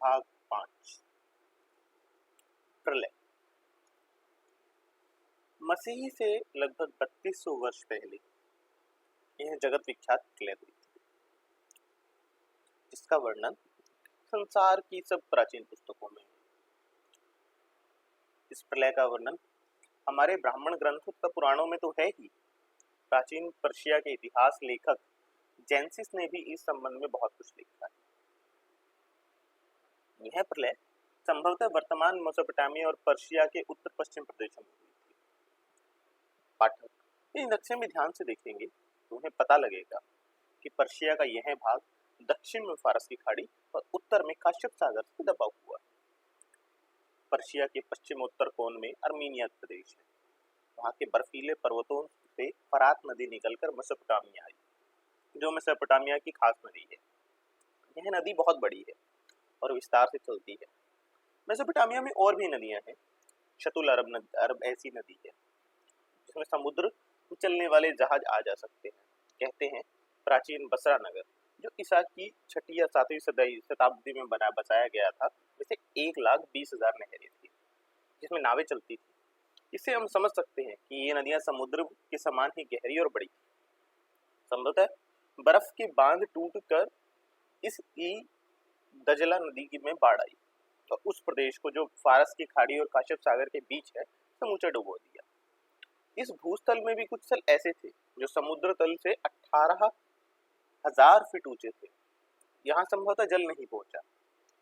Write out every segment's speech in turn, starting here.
भाग 5 प्रलय। मसीही से लगभग 3200 वर्ष पहले यह जगत विख्यात प्रलय हुई थी, जिसका वर्णन संसार की सब प्राचीन पुस्तकों में है। इस प्रलय का वर्णन हमारे ब्राह्मण ग्रंथों तथा पुराणों में तो है ही, प्राचीन पर्शिया के इतिहास लेखक जेंसिस ने भी इस संबंध में बहुत कुछ लिखा है। यह प्रलय संभवतः वर्तमान मेसोपोटामिया और पर्शिया के उत्तर पश्चिम प्रदेशों में हुई थी। पाठक इस नक्शे में ध्यान से देखेंगे तो उन्हें पता लगेगा कि पर्शिया का यह भाग दक्षिण में फारस की खाड़ी और उत्तर में काश्यप सागर से दबा हुआ है। पर्शिया के पश्चिमोत्तर कोण में अर्मीनिया प्रदेश है। वहां के बर्फीले पर्वतों से फरात नदी निकलकर मेसोपोटामिया आई, जो मेसोपोटामिया की खास नदी है। यह नदी बहुत बड़ी है और विस्तार से चलती है। मेसोपोटामिया में और भी नदियां हैं। शतुल अरब ऐसी नदी है जिसमें समुद्र में चलने वाले जहाज आ जा सकते हैं। कहते हैं प्राचीन बसरा नगर, जो ईसा की 6वीं या 7वीं शताब्दी में बसाया गया था, वैसे 1,20,000 नहरें थी जिसमें नावें चलती थी। इससे हम समझ सकते हैं कि ये नदियां समुद्र के समान ही गहरी और बड़ी थी। संभवतः बर्फ के बांध टूटकर इस दजला नदी में बाढ़ आई और उस प्रदेश को, जो फारस की खाड़ी और काश्यप सागर के बीच है, समूचा डुबो दिया। इस भूस्थल में भी कुछ स्थल ऐसे थे जो समुद्र तल से 18,000 फीट ऊंचे थे। यहाँ संभवतः जल नहीं पहुंचा,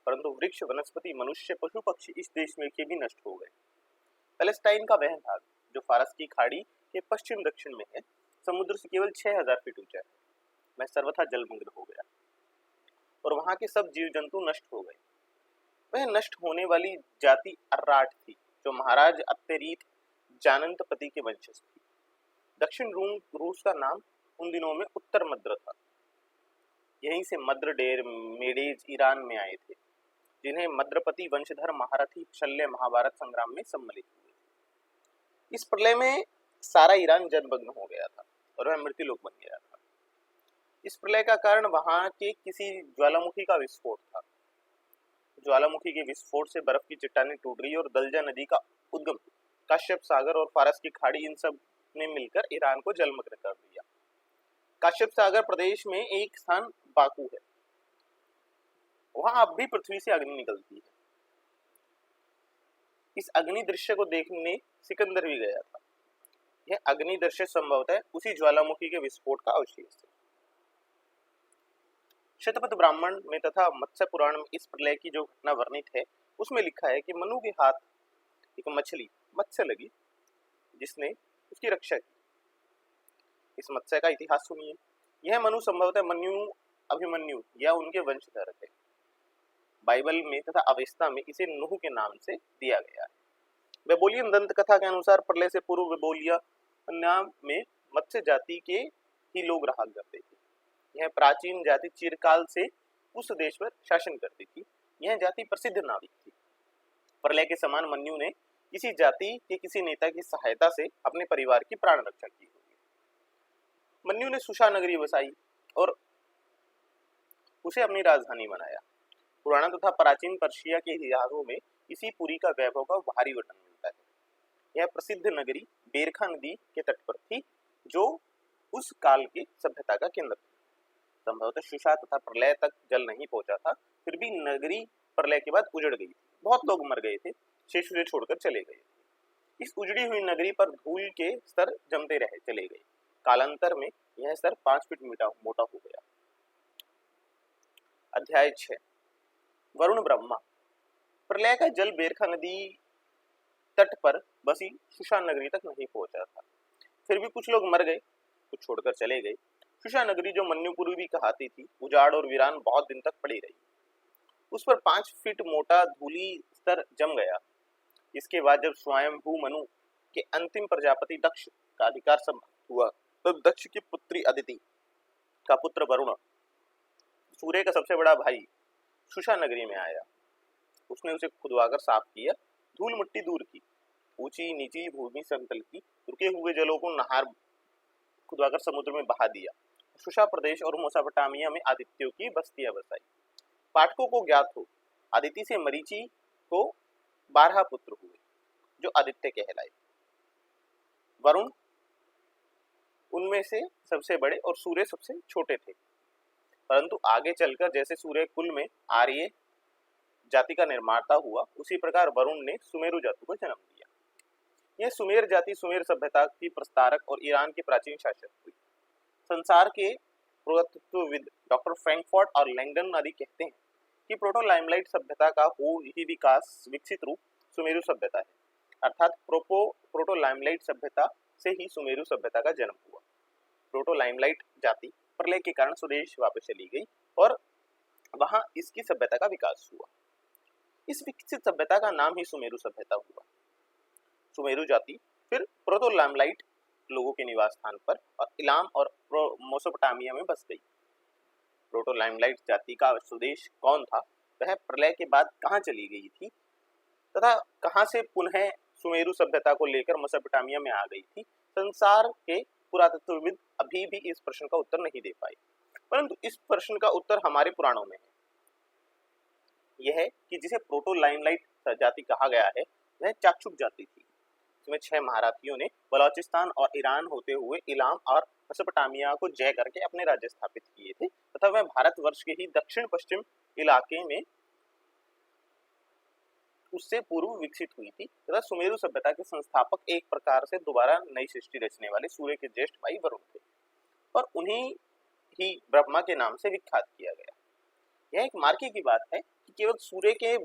परंतु वृक्ष, वनस्पति, मनुष्य, पशु पक्षी इस देश में के भी नष्ट हो गए। पैलेस्टाइन का वह भाग जो फारस की खाड़ी के पश्चिम दक्षिण में है, समुद्र से केवल 6,000 फीट ऊंचा है, वह सर्वथा जलमग्न हो गया और वहां के सब जीव जंतु नष्ट हो गए। वह नष्ट होने वाली जाति अर्राट थी, जो महाराज अत्तेरीत जानंतपति के वंशज थी। दक्षिण रूस का नाम उन दिनों में उत्तर मद्र था। यहीं से मद्र डेर मेडेज ईरान में आए थे, जिन्हें मद्रपति वंशधर महारथी शल्य महाभारत संग्राम में सम्मिलित हुए। इस प्रलय में सारा ईरान जलमग्न हो गया था और वह मृत्युलोक बन गया था। इस प्रलय का कारण वहां के किसी ज्वालामुखी का विस्फोट था। ज्वालामुखी के विस्फोट से बर्फ की चट्टानें टूट गई और दलजा नदी का उद्गम काश्यप सागर और फारस की खाड़ी, इन सब ने मिलकर ईरान को जलमग्न कर दिया। काश्यप सागर प्रदेश में एक स्थान बाकू है, वहां अब भी पृथ्वी से अग्नि निकलती है। इस अग्नि दृश्य को देखने सिकंदर भी गया था। यह अग्नि दृश्य संभवतः उसी ज्वालामुखी के विस्फोट का अवशेष है। शतपथ ब्राह्मण में तथा मत्स्य पुराण में इस प्रलय की जो घटना वर्णित है, उसमें लिखा है कि मनु के हाथ एक मछली मत्स्य लगी, जिसने उसकी रक्षा की। इस मत्स्य का इतिहास सुनिए। यह मनु संभवतः अभिमन्यु या उनके वंशधर थे। बाइबल में तथा अवेस्ता में इसे नूह के नाम से दिया गया है। बेबोलियन दंत कथा के अनुसार प्रलय से पूर्व बेबोलिया में मत्स्य जाति के ही लोग रहा करते थे। यह प्राचीन जाति चिरकाल से उस देश पर शासन करती थी। यह जाति प्रसिद्ध नाविक थी। प्रलय के समान मन्यु ने किसी जाति के किसी नेता की सहायता से अपने परिवार की प्राण रक्षा की होगी। मन्यु ने सुशा नगरी बसाई और उसे अपनी राजधानी बनाया। पुराना तथा प्राचीन पर्शिया के इतिहासों में इसी पुरी का वैभव का भारी वर्णन मिलता है। यह प्रसिद्ध नगरी बेरखा नदी के तट पर थी, जो उस काल की सभ्यता का केंद्र था। संभवतः सुशा तथा प्रलय तक जल नहीं पहुंचा था, फिर भी नगरी प्रलय के बाद उजड़ गई। बहुत लोग मर गए थे, शेष उसे छोड़कर चले गए। इस उजड़ी हुई नगरी पर धूल के स्तर जमते रहे चले गए। कालांतर में यह स्तर 5 फीट मोटा हो गया। अध्याय 6 वरुण ब्रह्मा। प्रलय का जल बेरखा नदी तट पर बसी सुशा नगरी तक नहीं पहुंचा था, फिर भी कुछ लोग मर गए, कुछ छोड़कर चले गए। सुशा नगरी, जो मन्युपुरी भी कहती थी, उजाड़ और वीरान बहुत दिन तक पड़ी रही। उस पर 5 फीट मोटा धूली स्तर जम गया। इसके बाद जब स्वयंभू मनु के अंतिम प्रजापति दक्ष का अधिकार संभव हुआ, तब तो दक्ष की पुत्री अदिति का पुत्र वरुण, सूर्य का सबसे बड़ा भाई, सुशा नगरी में आया। उसने उसे खुदवाकर साफ किया, धूल मिट्टी दूर की, ऊंची नीची भूमि समतल की, रुके हुए जलों को नहार खुदवाकर समुद्र में बहा दिया। सुशा प्रदेश और मेसोपोटामिया में आदित्यों की बस्तियां बसाई। पाठकों को ज्ञात हो अदिति से मरीचि को 12 पुत्र हुए जो आदित्य कहलाए। वरुण उनमें से सबसे बड़े और सूर्य सबसे छोटे थे, परंतु आगे चलकर जैसे सूर्य कुल में आर्य जाति का निर्माता हुआ, उसी प्रकार वरुण ने सुमेरु जाति को जन्म दिया। यह सुमेर जाति सुमेर सभ्यता की प्रस्तारक और ईरान की प्राचीन शासक हुई। संसार के पुरातत्वविद डॉक्टर फ्रैंकफर्ट और लैंगडन आदि कहते हैं कि प्रोटो लाइमलाइट सभ्यता का ही विकसित रूप सुमेरु सभ्यता है, अर्थात प्रोटो लाइमलाइट सभ्यता से ही सुमेरु सभ्यता का जन्म हुआ। प्रोटो लाइमलाइट जाति प्रलय के कारण स्वदेश वापस चली गई और वहां इसकी सभ्यता का विकास हुआ। इस विकसित सभ्यता का नाम ही सुमेरु सभ्यता हुआ। सुमेरु जाति फिर प्रोटो लाइमलाइट लोगों के निवास स्थान पर और इलाम और मेसोपोटामिया में बस गई। प्रोटो लाइमलाइट जाति का स्वदेश कौन था, वह प्रलय के बाद कहां चली गई थी तथा कहां से पुनः सुमेरु सभ्यता को लेकर मेसोपोटामिया में आ गई थी, संसार के पुरातत्वविद अभी भी इस प्रश्न का उत्तर नहीं दे पाए। परंतु इस प्रश्न का उत्तर हमारे पुराणों में है। यह है कि जिसे प्रोटो लाइमलाइट जाति कहा गया है वह चाक्षुक जाति थी, जिसमें 6 महारथियों ने बलोचिस्तान और ईरान होते हुए इलाम और मेसोपोटामिया को जय करके अपने राज्य स्थापित किए थे तथा वह भारतवर्ष के ही दक्षिण पश्चिम इलाके में उससे पूर्व विकसित हुई थी तथा सुमेरु सभ्यता के संस्थापक एक प्रकार से दोबारा नई सृष्टि रचने वाले सूर्य के ज्येष्ठ भाई वरुण थे और उन्हीं ही ब्रह्मा के नाम से विख्यात किया गया। यह एक मार्के की बात है कि केवल सूर्य के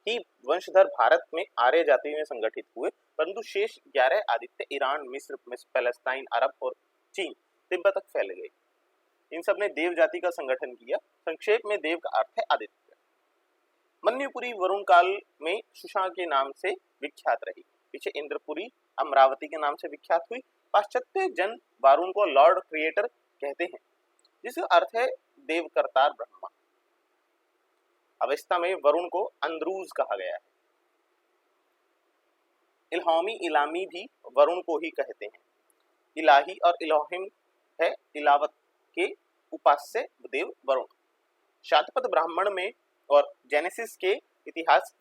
ही वंशधर भारत में आर्य जाति में संगठित हुए, परंतु शेष 11 आदित्य ईरान, मिस्र, पैलेस्टाइन, अरब और चीन, तिब्बत तक फैल गए। इन सब ने देव जाति का संगठन किया। संक्षेप में देव का अर्थ है आदित्य। मन्युपुरी वरुण काल में सुषा के नाम से विख्यात रही, पीछे इंद्रपुरी अमरावती के नाम से विख्यात हुई। पाश्चात्य जन वरुण को लॉर्ड क्रिएटर कहते हैं, जिसका अर्थ है देव करतार ब्रह्मा। अवस्था में वरुण को अंद्रूज कहा गया है। इल्हामी इलामी भी वरुण को ही कहते हैं। इलाही और इलाहिम है इलावत के उपास्य देव वरुण। शातपथ ब्राह्मण में और जेनेसिस के इतिहास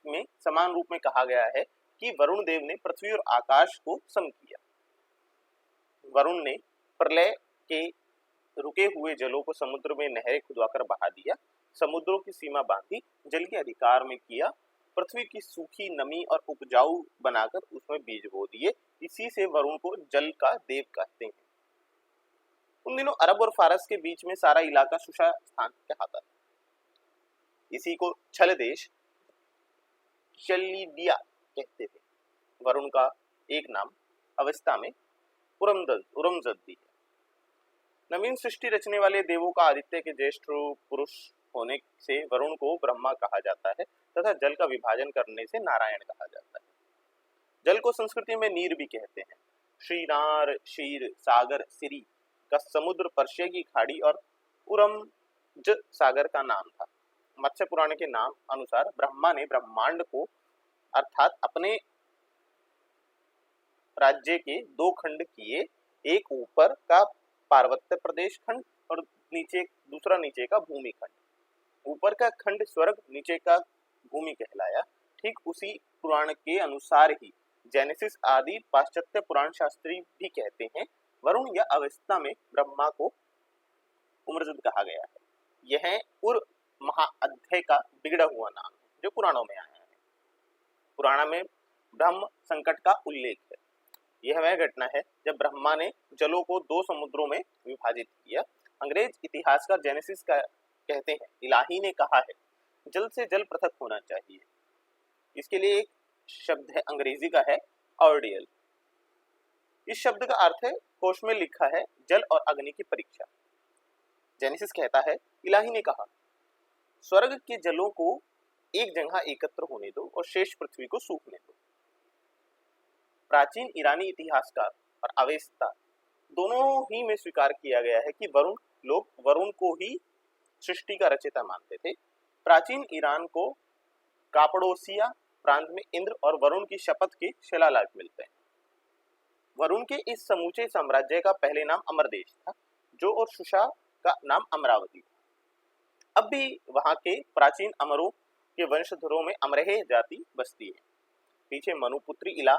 में समान रूप में कहा गया है कि वरुण देव ने पृथ्वी और आकाश को सम किया। वरुण ने प्रलय के रुके हुए जलों को समुद्र में नहरें खुदवाकर बहा दिया, समुद्रों की सीमा बांधी, जल के अधिकार में किया, पृथ्वी की सूखी नमी और उपजाऊ बनाकर उसमें बीज बो दिए। इसी से वरुण को जल का देव कहते हैं। उन दिनों अरब और फारस के बीच में सारा इलाका सुषा स्थान कहलाता था। इसी को छल देश शल्लिदिया कहते थे। वरुण का एक नाम अवस्था में उरमजद भी है। नवीन सृष्टि रचने वाले देवों का आदित्य के ज्येष्ठ पुरुष होने से वरुण को ब्रह्मा कहा जाता है तथा जल का विभाजन करने से नारायण कहा जाता है। जल को संस्कृति में नीर भी कहते हैं। श्रीनार, शीर, सागर, सिरी का समुद्र पर्शिया की खाड़ी और उरमज सागर का नाम था। मत्स्य पुराण के नाम अनुसार ब्रह्मा ने ब्रह्मांड को अर्थात अपने राज्य के 2 खंड किए, एक ऊपर का पार्वत्य प्रदेश खंड और दूसरा नीचे का भूमि खंड। ऊपर का खंड स्वर्ग, नीचे का भूमि कहलाया। ठीक उसी पुराण के अनुसार ही जेनेसिस आदि पाश्चात्य पुराण शास्त्री भी कहते हैं वरुण या अवस्था में ब्रह्मा को उम्रजद कहा गया है। यह उर महाअध्याय का बिगड़ा हुआ नाम है जो पुराणों में आया है। पुराण में ब्रह्म संकट का उल्लेख है। यह वह घटना है जब ब्रह्मा ने जलों को 2 समुद्रों में विभाजित किया। अंग्रेज इतिहासकार जेनेसिस का कहते हैं इलाही ने कहा है जल से जल पृथक होना चाहिए। इसके लिए एक शब्द है अंग्रेजी का है ऑर्डियल। इस शब्द का अर्थ है कोश में लिखा है जल और अग्नि की परीक्षा। जेनेसिस कहता है इलाही ने कहा स्वर्ग के जलों को एक जगह एकत्र होने दो और शेष पृथ्वी को सूखने दो। प्राचीन ईरानी इतिहासकार और अवेस्ता दोनों ही में स्वीकार किया गया है कि लोग वरुण को ही सृष्टि का रचयिता मानते थे। प्राचीन ईरान को कापड़ोसिया प्रांत में इंद्र और वरुण की शपथ के शिलालेख मिलते हैं। वरुण के इस समूचे साम्राज्य का पहले नाम अमरदेश था, जो और सुषा का नाम अमरावती था। अब भी वहाँ के प्राचीन अमरों के वंशधरों में अमरहेय जाति बसती है। पीछे मनुपुत्री इला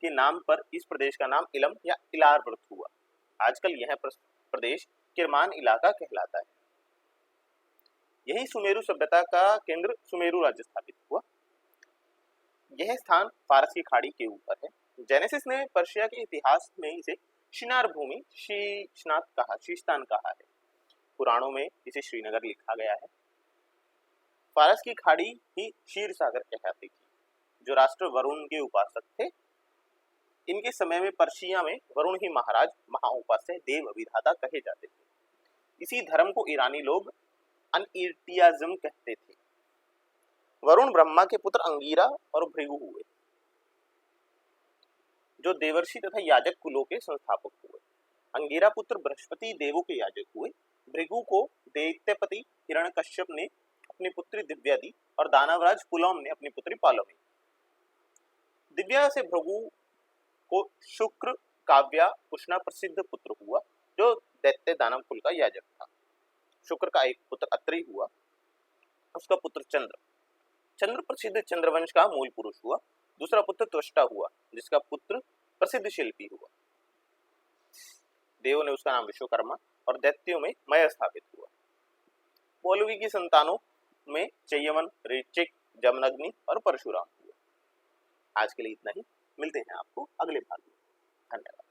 के नाम पर इस प्रदेश का नाम इलम या इलारव्रत हुआ। आजकल यह प्रदेश किरमान इलाका कहलाता है। यही सुमेरु सभ्यता का केंद्र सुमेरु राज्य स्थापित हुआ। यह स्थान फारस की खाड़ी के ऊपर है। जेनेसिस ने पर्शिया के इतिहास में इसे शिनार भूमि शीस्तान कहा है। पुराणों में इसे श्रीनगर लिखा गया है। फारस की खाड़ी ही क्षीर सागर कहलाती थी। जो राष्ट्र वरुण के उपासक थे, इनके समय में पर्शिया में वरुण ही महाराज महाउपास्य देव विधाता कहे जाते थे। इसी धर्म को ईरानी लोग अनइर्टियाज्म कहते थे। वरुण ब्रह्मा के पुत्र अंगीरा और भृगु हुए, जो देवर्षि तथा याजक कुलों के संस्थापक हुए। अंगीरा पुत्र बृहस्पति देवों के याजक हुए। भृगु को दैत्यपति हिरण्यकश्यप ने अपनी पुत्री दिव्या दी और दानवराज पुलम ने अपनी पुत्री पालमी। दिव्या से भृगु को शुक्र काव्या उष्णा प्रसिद्ध पुत्र हुआ, जो दैत्य दानव कुल का याजक था। शुक्र का एक पुत्र अत्रि हुआ, उसका पुत्र चंद्र प्रसिद्ध चंद्रवंश का मूल पुरुष हुआ। दूसरा पुत्र त्वष्टा हुआ, जिसका पुत्र प्रसिद्ध शिल्पी हुआ। देवों ने उसका नाम विश्वकर्मा और दैत्यों में मय स्थापित हुआ। पौलवी की संतानों में चयवन, ऋचिक, जमनग्नि और परशुराम हुआ। आज के लिए इतना ही। मिलते हैं आपको अगले भाग में। धन्यवाद।